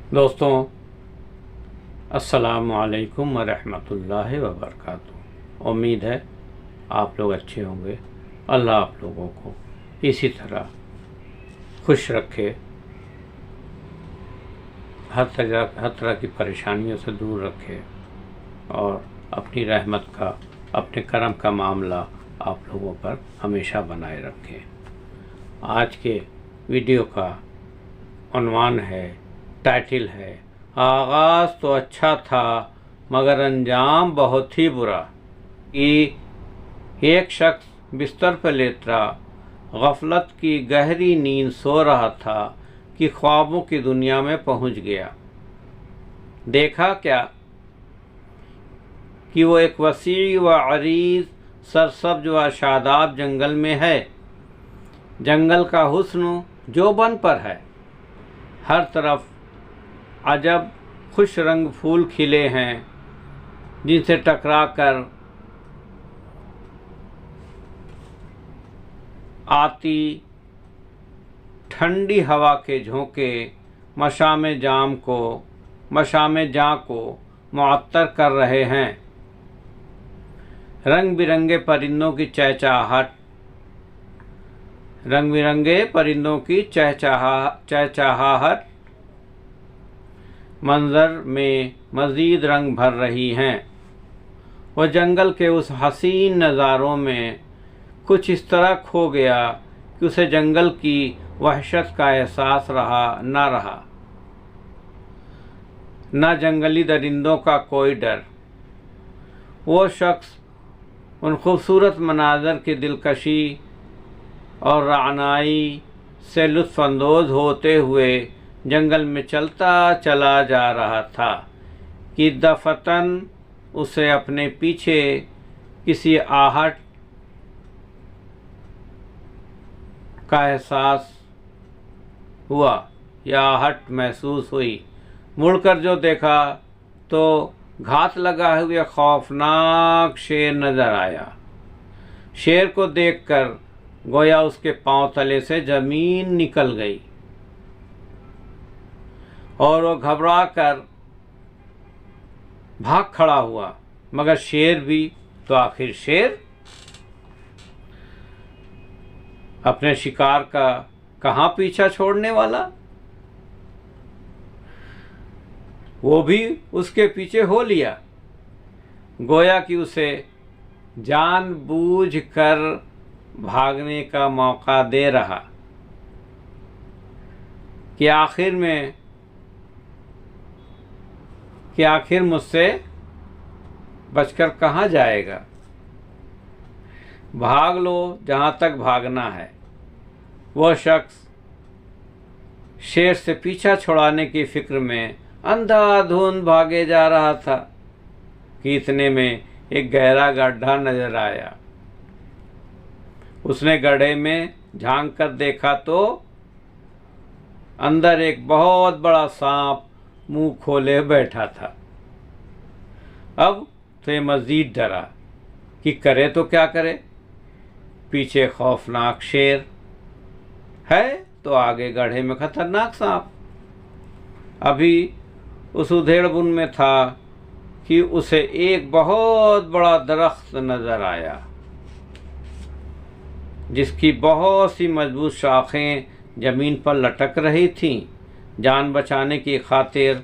दोस्तों, अस्सलामु अलैकुम वरहमतुल्लाहि वबरकातुहू। उम्मीद है आप लोग अच्छे होंगे। अल्लाह आप लोगों को इसी तरह खुश रखे, हर तरह की परेशानियों से दूर रखे और अपनी रहमत का, अपने करम का मामला आप लोगों पर हमेशा बनाए रखे। आज के वीडियो का उन्वान है, टाइटल है, आगाज़ तो अच्छा था मगर अंजाम बहुत ही बुरा। कि एक शख्स बिस्तर पर लेटा गफलत की गहरी नींद सो रहा था कि ख्वाबों की दुनिया में पहुंच गया। देखा क्या कि वो एक वसी व अरीज सरसब्ज व शादाब जंगल में है। जंगल का हुस्न जोबन पर है। हर तरफ अजब खुश रंग फूल खिले हैं जिनसे टकराकर आती ठंडी हवा के झोंके मशामे जां को मुअत्तर कर रहे हैं। रंग बिरंगे परिंदों की चहचहाहट मंजर में मज़ीद रंग भर रही हैं। वह जंगल के उस हसीन नज़ारों में कुछ इस तरह खो गया कि उसे जंगल की वहशत का एहसास न रहा। न जंगली दरिंदों का कोई डर। वो शख्स उन खूबसूरत मनाज़र की दिलकशी और रानाई से लुत्फ़अंदोज़ होते हुए जंगल में चलता चला जा रहा था कि दफ़तन उसे अपने पीछे किसी आहट का एहसास हुआ या आहट महसूस हुई। मुड़कर जो देखा तो घात लगा हुए खौफनाक शेर नजर आया। शेर को देखकर गोया उसके पांव तले से जमीन निकल गई और वो घबरा कर भाग खड़ा हुआ। मगर शेर भी तो आखिर शेर अपने शिकार का कहाँ पीछा छोड़ने वाला। वो भी उसके पीछे हो लिया, गोया कि उसे जानबूझकर भागने का मौका दे रहा कि आखिर मुझसे बचकर कहाँ जाएगा। भाग लो जहाँ तक भागना है। वह शख्स शेर से पीछा छुड़ाने की फिक्र में अंधाधुंध भागे जा रहा था कि इतने में एक गहरा गड्ढा नजर आया। उसने गड्ढे में झांक कर देखा तो अंदर एक बहुत बड़ा सांप मुंह खोले बैठा था। अब तो ये मजीद डरा कि करे तो क्या करे। पीछे खौफनाक शेर है तो आगे गड्ढे में खतरनाक सांप। अभी उस उधेड़बुन में था कि उसे एक बहुत बड़ा दरख्त नजर आया जिसकी बहुत सी मजबूत शाखें जमीन पर लटक रही थीं। जान बचाने की खातिर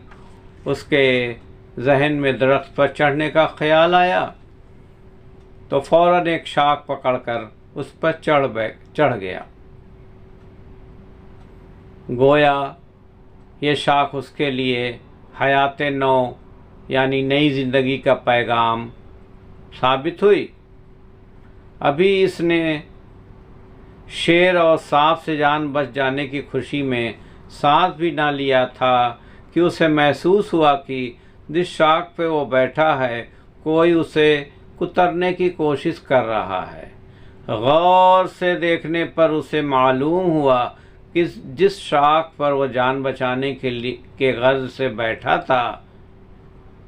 उसके जहन में दरख्त पर चढ़ने का ख्याल आया तो फौरन एक शाख पकड़कर उस पर चढ़ गया। गोया ये शाख उसके लिए हयाते नौ यानी नई ज़िंदगी का पैगाम साबित हुई। अभी इसने शेर और सांप से जान बच जाने की खुशी में सांस भी ना लिया था कि उसे महसूस हुआ कि जिस शाख पे वो बैठा है कोई उसे कुतरने की कोशिश कर रहा है। गौर से देखने पर उसे मालूम हुआ कि जिस शाख पर वो जान बचाने के गर्ज से बैठा था,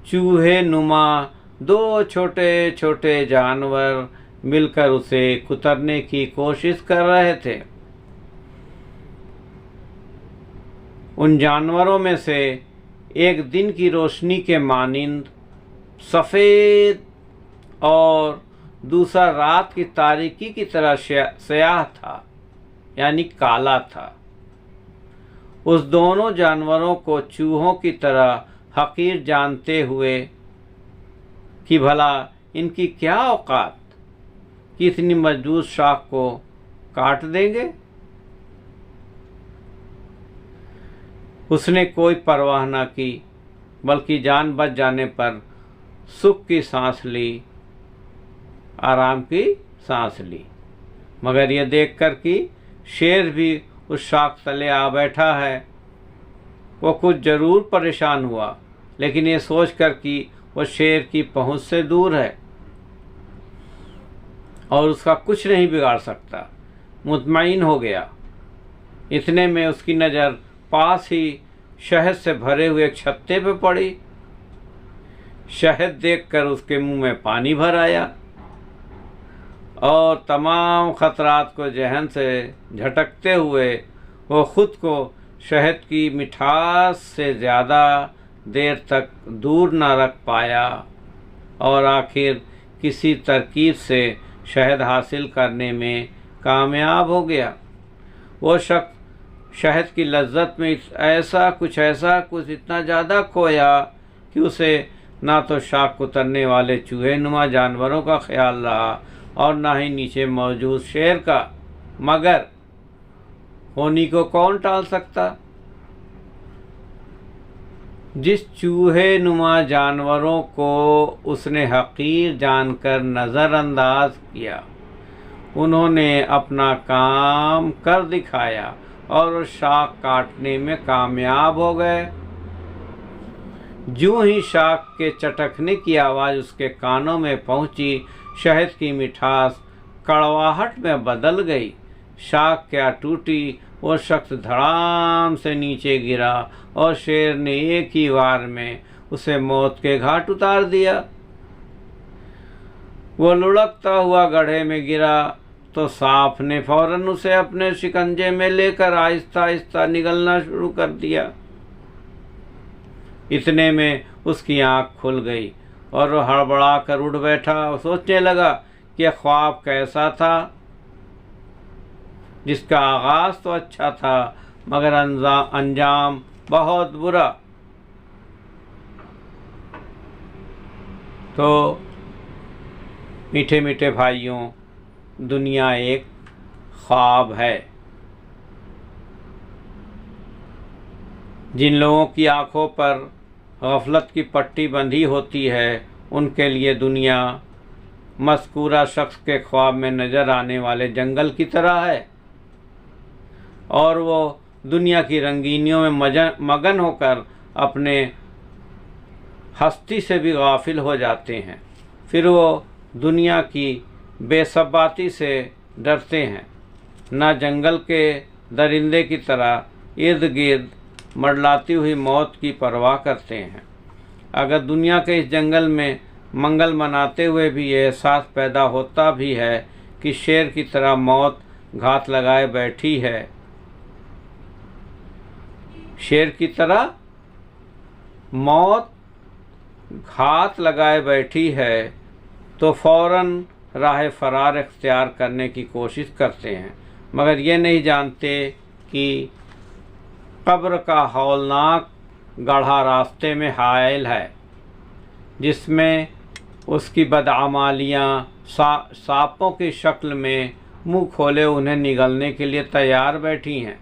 चूहे नुमा दो छोटे छोटे जानवर मिलकर उसे कुतरने की कोशिश कर रहे थे। उन जानवरों में से एक दिन की रोशनी के मानिंद सफ़ेद और दूसरा रात की तारीकी की तरह स्याह था, यानी काला था। उस दोनों जानवरों को चूहों की तरह हकीर जानते हुए कि भला इनकी क्या औकात कि इतनी मजबूत शाख को काट देंगे, उसने कोई परवाह न की, बल्कि जान बच जाने पर सुख की सांस ली, आराम की सांस ली। मगर यह देखकर कि शेर भी उस शाख तले आ बैठा है, वो कुछ ज़रूर परेशान हुआ, लेकिन ये सोचकर कि वो शेर की पहुंच से दूर है और उसका कुछ नहीं बिगाड़ सकता, मुतमईन हो गया। इतने में उसकी नज़र पास ही शहद से भरे हुए एक छत्ते पे पड़ी। शहद देखकर उसके मुंह में पानी भर आया और तमाम खतरात को जहन से झटकते हुए वो खुद को शहद की मिठास से ज़्यादा देर तक दूर न रख पाया और आखिर किसी तरकीब से शहद हासिल करने में कामयाब हो गया। वो शख्स शहद की लज्जत में ऐसा कुछ इतना ज़्यादा खोया कि उसे ना तो शाख उतरने वाले चूहे नुमा जानवरों का ख्याल रहा और ना ही नीचे मौजूद शेर का। मगर होनी को कौन टाल सकता। जिस चूहे नुमा जानवरों को उसने हकीर जानकर नज़रअंदाज किया, उन्होंने अपना काम कर दिखाया और उस शाख काटने में कामयाब हो गए। ज्यों ही शाख के चटकने की आवाज़ उसके कानों में पहुंची, शहद की मिठास कड़वाहट में बदल गई। शाख क्या टूटी, वो शख्स धड़ाम से नीचे गिरा और शेर ने एक ही वार में उसे मौत के घाट उतार दिया। वो लुढ़कता हुआ गड्ढे में गिरा तो सांप ने फौरन उसे अपने शिकंजे में लेकर आहिस्ता आहिस्ता निगलना शुरू कर दिया। इतने में उसकी आंख खुल गई और वो हड़बड़ा कर उठ बैठा और सोचने लगा कि यह ख्वाब कैसा था, जिसका आगाज तो अच्छा था मगर अंजाम बहुत बुरा। तो मीठे मीठे भाइयों, दुनिया एक ख्वाब है। जिन लोगों की आंखों पर गफलत की पट्टी बंधी होती है, उनके लिए दुनिया मज़कूरा शख्स के ख्वाब में नज़र आने वाले जंगल की तरह है और वो दुनिया की रंगीनियों में मगन होकर अपने हस्ती से भी गाफिल हो जाते हैं। फिर वो दुनिया की बेसब्बाती से डरते हैं, ना जंगल के दरिंदे की तरह इर्द गिर्द मंडलाती हुई मौत की परवाह करते हैं। अगर दुनिया के इस जंगल में मंगल मनाते हुए भी ये एहसास पैदा होता भी है कि शेर की तरह मौत घात लगाए बैठी है, शेर की तरह मौत घात लगाए बैठी है, तो फौरन राह फरार इख्तियार करने की कोशिश करते हैं, मगर ये नहीं जानते कि कब्र का हौलनाक गढ़ा रास्ते में हायल है, जिसमें उसकी बदआमालियाँ सांपों की शक्ल में मुंह खोले उन्हें निगलने के लिए तैयार बैठी हैं।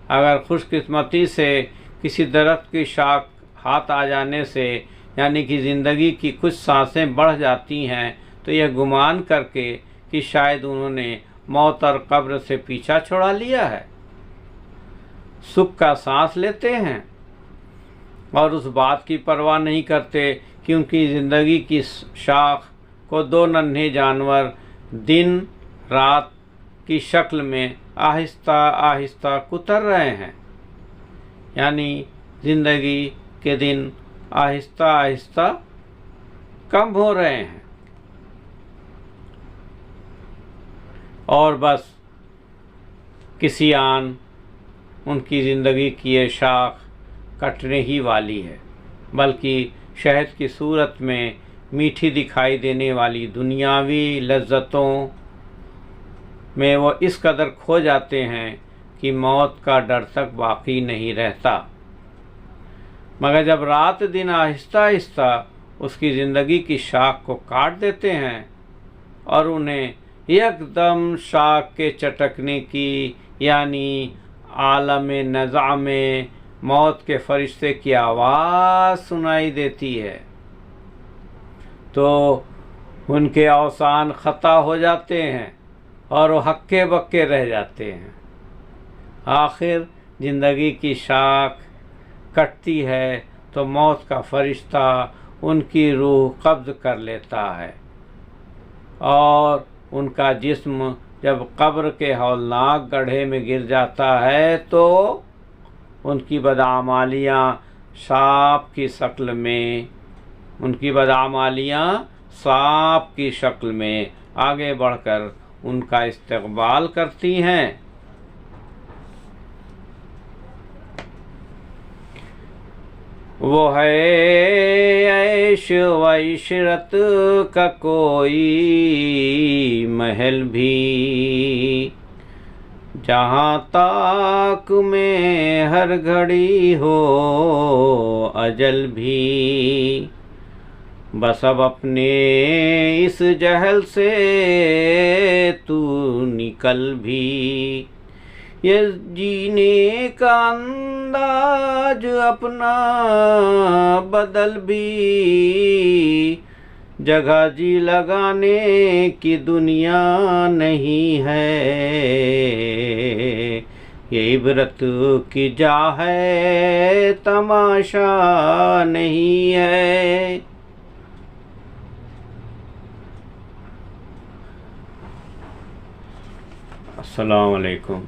अगर खुशकिस्मती से किसी दरख्त की शाख हाथ आ जाने से, यानी कि ज़िंदगी की कुछ सांसें बढ़ जाती हैं, तो यह गुमान करके कि शायद उन्होंने मौत और कब्र से पीछा छुड़ा लिया है, सुख का सांस लेते हैं और उस बात की परवाह नहीं करते कि उनकी ज़िंदगी की शाख को दो नन्हे जानवर दिन रात की शक्ल में आहिस्ता आहिस्ता कुतर रहे हैं, यानी ज़िंदगी के दिन आहिस्ता आहिस्ता कम हो रहे हैं और बस किसी आन उनकी ज़िंदगी की ये शाख कटने ही वाली है, बल्कि शहद की सूरत में मीठी दिखाई देने वाली दुनियावी लज्जतों में वो इस कदर खो जाते हैं कि मौत का डर तक बाकी नहीं रहता। मगर जब रात दिन आहिस्ता आहिस्ता उसकी ज़िंदगी की शाख को काट देते हैं और उन्हें एकदम शाख के चटकने की यानी आलम नज़ा में मौत के फरिश्ते की आवाज़ सुनाई देती है, तो उनके अवसान ख़ता हो जाते हैं और वो हक्के बक्के रह जाते हैं। आखिर ज़िंदगी की शाख कटती है तो मौत का फरिश्ता उनकी रूह कब्ज़ कर लेता है और उनका जिस्म जब कब्र के हौलनाक गड्ढे में गिर जाता है तो उनकी बदआमालियाँ सांप की शक्ल में आगे बढ़कर उनका इस्तकबाल करती हैं। वो है ऐश व इशरत का कोई महल भी, जहाँ ताक में हर घड़ी हो अजल भी। बस अब अपने इस जहल से तू निकल भी, ये जीने का अंदाज अपना बदल भी। जगह जी लगाने की दुनिया नहीं है, ये इबरत की जा है तमाशा नहीं है। अस्सलाम वालेकुम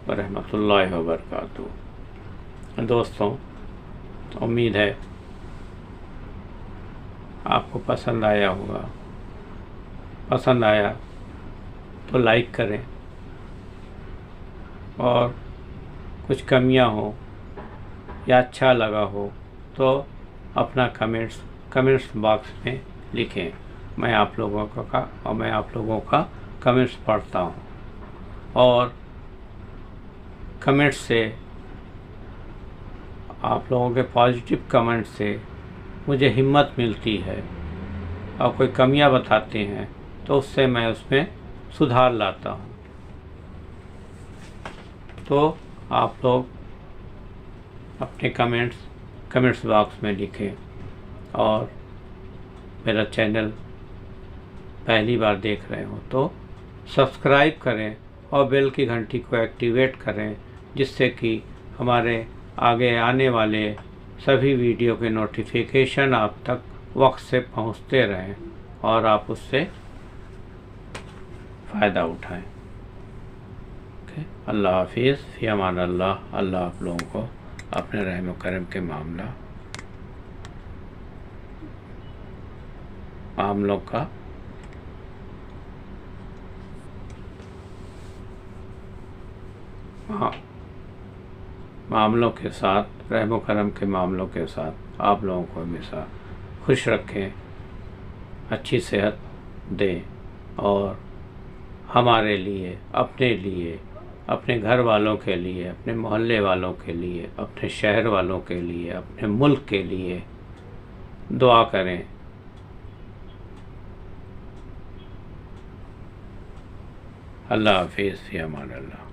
वरहमतुल्लाहि वबरकातुहू। दोस्तों, उम्मीद है आपको पसंद आया होगा। पसंद आया तो लाइक करें और कुछ कमियां हो या अच्छा लगा हो तो अपना कमेंट्स बॉक्स में लिखें। मैं आप लोगों का कमेंट्स पढ़ता हूँ और कमेंट्स से, आप लोगों के पॉजिटिव कमेंट्स से मुझे हिम्मत मिलती है और कोई कमियां बताते हैं तो उससे मैं उसमें सुधार लाता हूँ। तो आप लोग अपने कमेंट्स बॉक्स में लिखें और मेरा चैनल पहली बार देख रहे हो तो सब्सक्राइब करें और बेल की घंटी को एक्टिवेट करें, जिससे कि हमारे आगे आने वाले सभी वीडियो के नोटिफिकेशन आप तक वक्त से पहुंचते रहें और आप उससे फ़ायदा उठाएं। अल्लाह हाफिज़, फ़ी अमान अल्लाह। अल्लाह आप लोगों को अपने रहम व करम के मामलों के साथ, रहम व करम के मामलों के साथ आप लोगों को हमेशा खुश रखें, अच्छी सेहत दें और हमारे लिए, अपने घर वालों के लिए, अपने मोहल्ले वालों के लिए, अपने शहर वालों के लिए, अपने मुल्क के लिए दुआ करें। अल्लाह हाफिज़, फ़ी अमान अल्लाह।